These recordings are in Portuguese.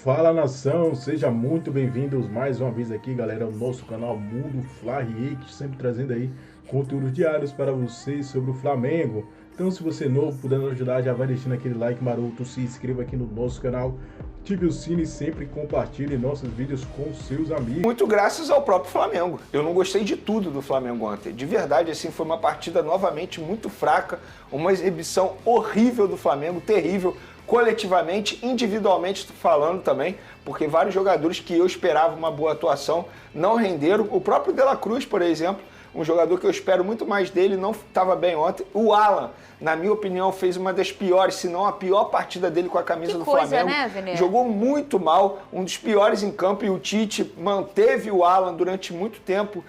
Fala nação, seja muito bem-vindos mais uma vez aqui, galera, ao nosso canal Mundo Fla React, sempre trazendo aí conteúdos diários para vocês sobre o Flamengo. Então, se você é novo, puder nos ajudar, já vai deixando aquele like maroto, se inscreva aqui no nosso canal, ative o sino e sempre compartilhe nossos vídeos com seus amigos. Muito graças ao próprio Flamengo. Eu não gostei de tudo do Flamengo ontem. De verdade, assim, foi uma partida novamente muito fraca, uma exibição horrível do Flamengo, terrível. Coletivamente, individualmente falando também, porque vários jogadores que eu esperava uma boa atuação não renderam. O próprio De La Cruz, por exemplo, um jogador que eu espero muito mais dele, não estava bem ontem. O Alan, na minha opinião, fez uma das piores, se não a pior partida dele com a camisa do Flamengo. Né, Vene? Jogou muito mal, um dos piores em campo, e o Tite manteve o Alan durante muito tempo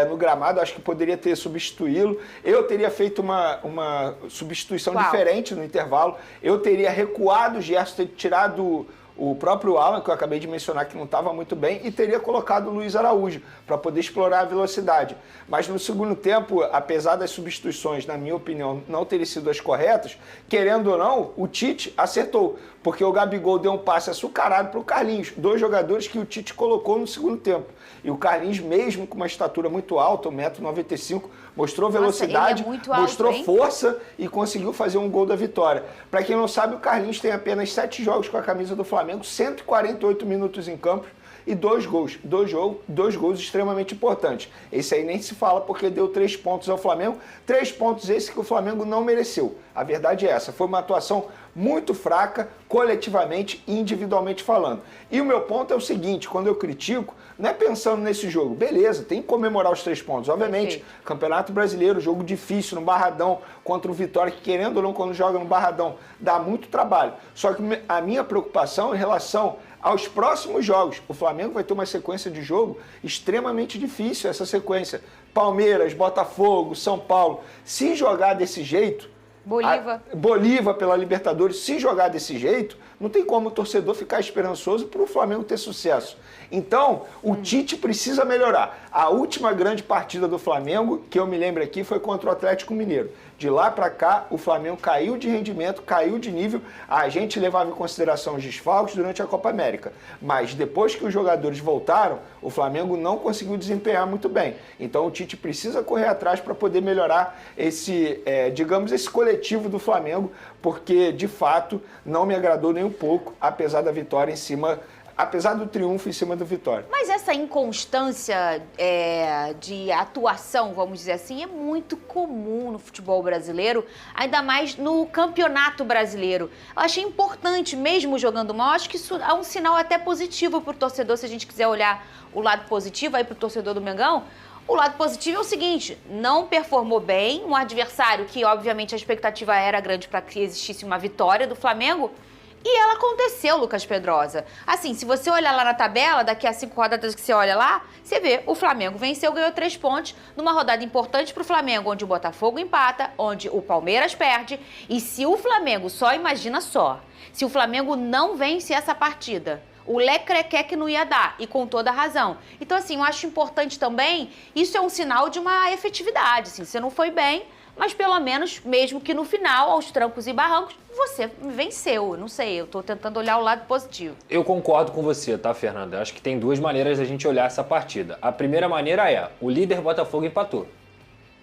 no gramado. Acho que poderia ter substituí-lo. Eu teria feito uma substituição diferente no intervalo. Eu teria recuado o Gerson, ter tirado o próprio Alan, que eu acabei de mencionar que não estava muito bem, e teria colocado o Luiz Araújo para poder explorar a velocidade. Mas no segundo tempo, apesar das substituições, na minha opinião, não terem sido as corretas, querendo ou não, o Tite acertou, porque o Gabigol deu um passe açucarado para o Carlinhos, dois jogadores que o Tite colocou no segundo tempo. E o Carlinhos, mesmo com uma estatura muito alta, 1,95 m, mostrou velocidade, mostrou força e conseguiu fazer um gol da vitória. Para quem não sabe, o Carlinhos tem apenas 7 jogos com a camisa do Flamengo, 148 minutos em campo e 2 gols. 2 gols extremamente importantes. Esse aí nem se fala porque deu 3 pontos ao Flamengo. 3 pontos esses que o Flamengo não mereceu. A verdade é essa. Foi uma atuação muito fraca, coletivamente e individualmente falando. E o meu ponto é o seguinte, quando eu critico, não é pensando nesse jogo. Beleza, tem que comemorar os 3 pontos. Obviamente, Campeonato Brasileiro, jogo difícil no Barradão contra o Vitória, que querendo ou não, quando joga no Barradão, dá muito trabalho. Só que a minha preocupação é em relação aos próximos jogos. O Flamengo vai ter uma sequência de jogo extremamente difícil, essa sequência. Palmeiras, Botafogo, São Paulo. Se jogar desse jeito, Bolívar pela Libertadores, se jogar desse jeito, não tem como o torcedor ficar esperançoso para o Flamengo ter sucesso. Então, o Tite precisa melhorar. A última grande partida do Flamengo, que eu me lembro aqui, foi contra o Atlético Mineiro. De lá para cá, o Flamengo caiu de rendimento, caiu de nível. A gente levava em consideração os desfalques durante a Copa América. Mas depois que os jogadores voltaram, o Flamengo não conseguiu desempenhar muito bem. Então o Tite precisa correr atrás para poder melhorar esse coletivo do Flamengo, porque de fato não me agradou nem um pouco, apesar da vitória apesar do triunfo em cima do Vitória. Mas essa inconstância de atuação, vamos dizer assim, é muito comum no futebol brasileiro, ainda mais no Campeonato Brasileiro. Eu achei importante, mesmo jogando mal, acho que isso é um sinal até positivo para o torcedor, se a gente quiser olhar o lado positivo aí para o torcedor do Mengão. O lado positivo é o seguinte, não performou bem, um adversário que, obviamente, a expectativa era grande para que existisse uma vitória do Flamengo, e ela aconteceu, Lucas Pedrosa. Assim, se você olhar lá na tabela, daqui a 5 rodadas que você olha lá, você vê, o Flamengo venceu, ganhou 3 pontos, numa rodada importante para o Flamengo, onde o Botafogo empata, onde o Palmeiras perde, e se o Flamengo, imagina só, se o Flamengo não vence essa partida, o lecrequé que não ia dar, e com toda a razão. Então, assim, eu acho importante também, isso é um sinal de uma efetividade, assim, você não foi bem, mas pelo menos, mesmo que no final, aos trancos e barrancos, você venceu. Não sei, eu tô tentando olhar o lado positivo. Eu concordo com você, tá, Fernanda? Acho que tem 2 maneiras da gente olhar essa partida. A primeira maneira é, o líder Botafogo empatou.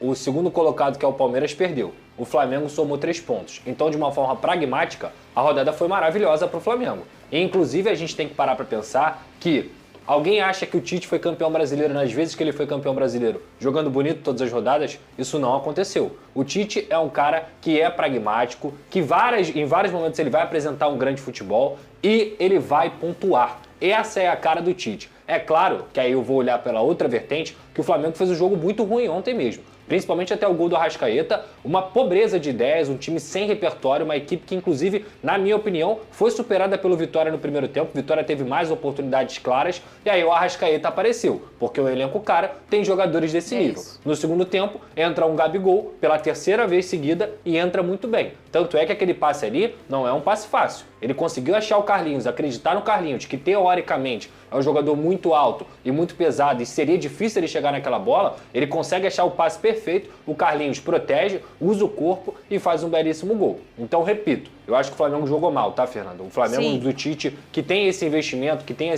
O segundo colocado, que é o Palmeiras, perdeu. O Flamengo somou 3 pontos. Então, de uma forma pragmática, a rodada foi maravilhosa pro Flamengo. E, inclusive, a gente tem que parar pra pensar que alguém acha que o Tite foi campeão brasileiro nas vezes que ele foi campeão brasileiro, jogando bonito todas as rodadas? Isso não aconteceu. O Tite é um cara que é pragmático, que em vários momentos ele vai apresentar um grande futebol e ele vai pontuar. Essa é a cara do Tite. É claro que aí eu vou olhar pela outra vertente, que o Flamengo fez um jogo muito ruim ontem mesmo. Principalmente até o gol do Arrascaeta, uma pobreza de ideias, um time sem repertório, uma equipe que, inclusive, na minha opinião, foi superada pelo Vitória no primeiro tempo. Vitória teve mais oportunidades claras e aí o Arrascaeta apareceu, porque o elenco cara tem jogadores desse nível. No segundo tempo, entra um Gabigol pela 3ª vez seguida e entra muito bem. Tanto é que aquele passe ali não é um passe fácil. Ele conseguiu achar o Carlinhos, acreditar no Carlinhos, que teoricamente é um jogador muito alto e muito pesado e seria difícil ele chegar naquela bola. Ele consegue achar o passe perfeito perfeito, o Carlinhos protege, usa o corpo e faz um belíssimo gol. Então, repito, eu acho que o Flamengo jogou mal, tá, Fernando? O Flamengo Sim. do Tite, que tem esse investimento, que tem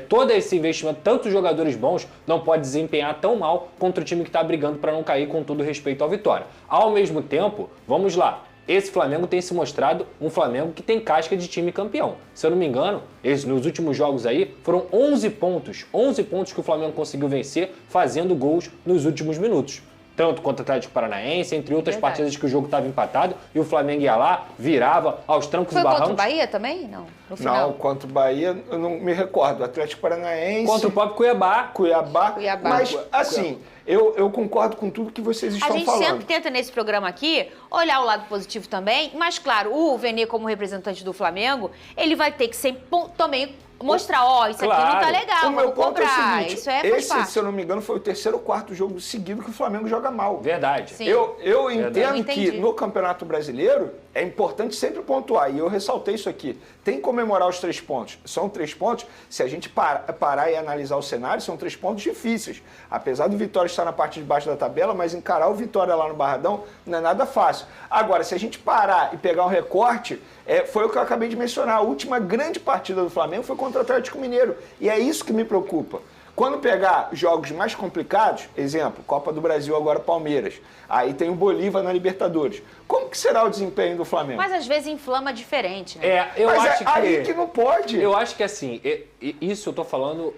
todo esse investimento, tantos jogadores bons, não pode desempenhar tão mal contra o time que está brigando para não cair, com todo respeito ao Vitória. Ao mesmo tempo, vamos lá, esse Flamengo tem se mostrado um Flamengo que tem casca de time campeão. Se eu não me engano, nos últimos jogos aí, foram 11 pontos que o Flamengo conseguiu vencer fazendo gols nos últimos minutos. Tanto contra o Atlético Paranaense, entre outras partidas que o jogo estava empatado e o Flamengo ia lá, virava aos trancos e barrancos. Foi contra o Bahia também? Não, no final. Não, contra o Bahia, eu não me recordo. Atlético Paranaense... Contra o próprio Cuiabá. Cuiabá. Mas, assim, eu concordo com tudo que vocês estão falando. A gente sempre tenta, nesse programa aqui, olhar o lado positivo também, mas, claro, o Vene, como representante do Flamengo, ele vai ter que sempre também mostrar, isso aqui não tá legal, o meu ponto cobrar. é o seguinte, Isso faz parte. se eu não me engano, foi o 3º ou 4º jogo seguido que o Flamengo joga mal. Verdade. Sim. Eu entendo que no Campeonato Brasileiro é importante sempre pontuar, e eu ressaltei isso aqui. Tem que comemorar os 3 pontos. São 3 pontos, se a gente parar e analisar o cenário, são 3 pontos difíceis. Apesar do Vitória estar na parte de baixo da tabela, mas encarar o Vitória lá no Barradão não é nada fácil. Agora, se a gente parar e pegar um recorte, foi o que eu acabei de mencionar. A última grande partida do Flamengo foi contra o Atlético Mineiro. E é isso que me preocupa. Quando pegar jogos mais complicados, exemplo, Copa do Brasil agora Palmeiras, aí tem o Bolívar na Libertadores. Como que será o desempenho do Flamengo? Mas às vezes inflama diferente, né? Eu acho que... aí que não pode. Eu acho que assim, isso eu tô falando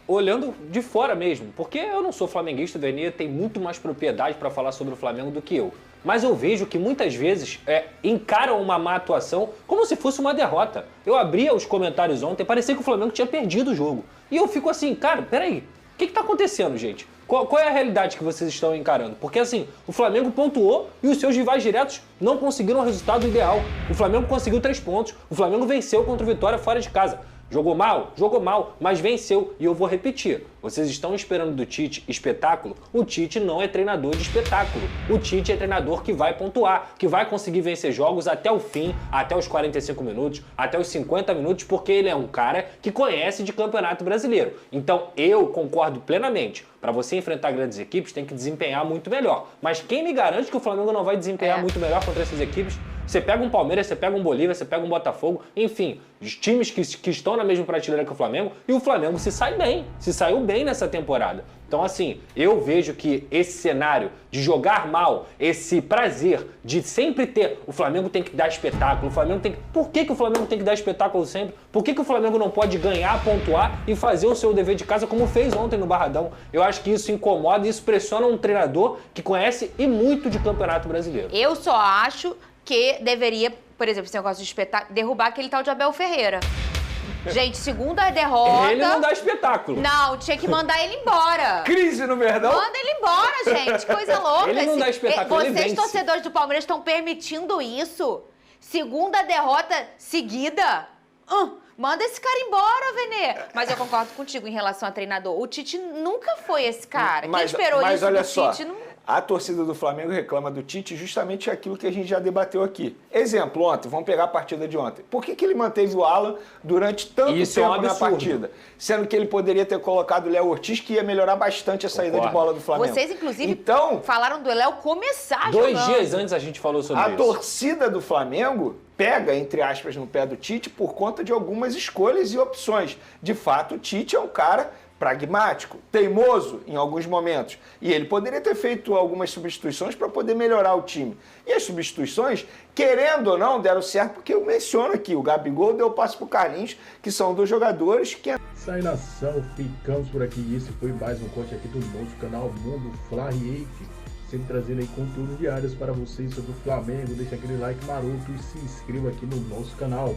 olhando de fora mesmo, porque eu não sou flamenguista, o Vene tem muito mais propriedade para falar sobre o Flamengo do que eu. Mas eu vejo que muitas vezes encaram uma má atuação como se fosse uma derrota. Eu abria os comentários ontem, parecia que o Flamengo tinha perdido o jogo. E eu fico assim, cara, peraí, o que tá acontecendo, gente? Qual é a realidade que vocês estão encarando? Porque assim, o Flamengo pontuou e os seus rivais diretos não conseguiram o resultado ideal. O Flamengo conseguiu 3 pontos, o Flamengo venceu contra o Vitória fora de casa. Jogou mal, mas venceu. E eu vou repetir, vocês estão esperando do Tite espetáculo? O Tite não é treinador de espetáculo. O Tite é treinador que vai pontuar, que vai conseguir vencer jogos até o fim, até os 45 minutos, até os 50 minutos, porque ele é um cara que conhece de Campeonato Brasileiro. Então eu concordo plenamente. Para você enfrentar grandes equipes, tem que desempenhar muito melhor. Mas quem me garante que o Flamengo não vai desempenhar muito melhor contra essas equipes? Você pega um Palmeiras, você pega um Bolívar, você pega um Botafogo, enfim, os times que estão na mesma prateleira que o Flamengo, e o Flamengo se saiu bem nessa temporada. Então, assim, eu vejo que esse cenário de jogar mal, esse prazer de sempre ter, o Flamengo tem que dar espetáculo, o Flamengo tem que... Por que o Flamengo tem que dar espetáculo sempre? Por que o Flamengo não pode ganhar, pontuar e fazer o seu dever de casa como fez ontem no Barradão? Eu acho que isso incomoda e isso pressiona um treinador que conhece e muito de Campeonato Brasileiro. Eu só acho que deveria, por exemplo, esse negócio de espetáculo, derrubar aquele tal de Abel Ferreira. Gente, segunda derrota... Ele não dá espetáculo. Não, tinha que mandar ele embora. Crise no Verdão? Manda ele embora, gente. Coisa louca. Ele não dá espetáculo, ele Vocês, vence. torcedores do Palmeiras, estão permitindo isso? Segunda derrota seguida? Manda esse cara embora, Vene. Mas eu concordo contigo em relação a treinador. O Tite nunca foi esse cara. Quem esperou isso olha do só, Tite não... A torcida do Flamengo reclama do Tite justamente aquilo que a gente já debateu aqui. Exemplo, ontem, vamos pegar a partida de ontem. Por que ele manteve o Alan durante tanto tempo na partida? Sendo que ele poderia ter colocado o Léo Ortiz, que ia melhorar bastante a saída de bola do Flamengo. Vocês, inclusive, então, falaram do Léo começar 2 jogando. dias antes a gente falou sobre a isso. torcida do Flamengo pega, entre aspas, no pé do Tite por conta de algumas escolhas e opções. De fato, o Tite é um cara pragmático, teimoso em alguns momentos. E ele poderia ter feito algumas substituições para poder melhorar o time. E as substituições, querendo ou não, deram certo, porque eu menciono aqui, o Gabigol deu passe para o Carlinhos, que são 2 jogadores que... Sai nação, ficamos por aqui. Esse foi mais um corte aqui do nosso canal Mundo Fly, sempre trazendo aí conteúdos diários para vocês sobre o Flamengo. Deixa aquele like maroto e se inscreva aqui no nosso canal.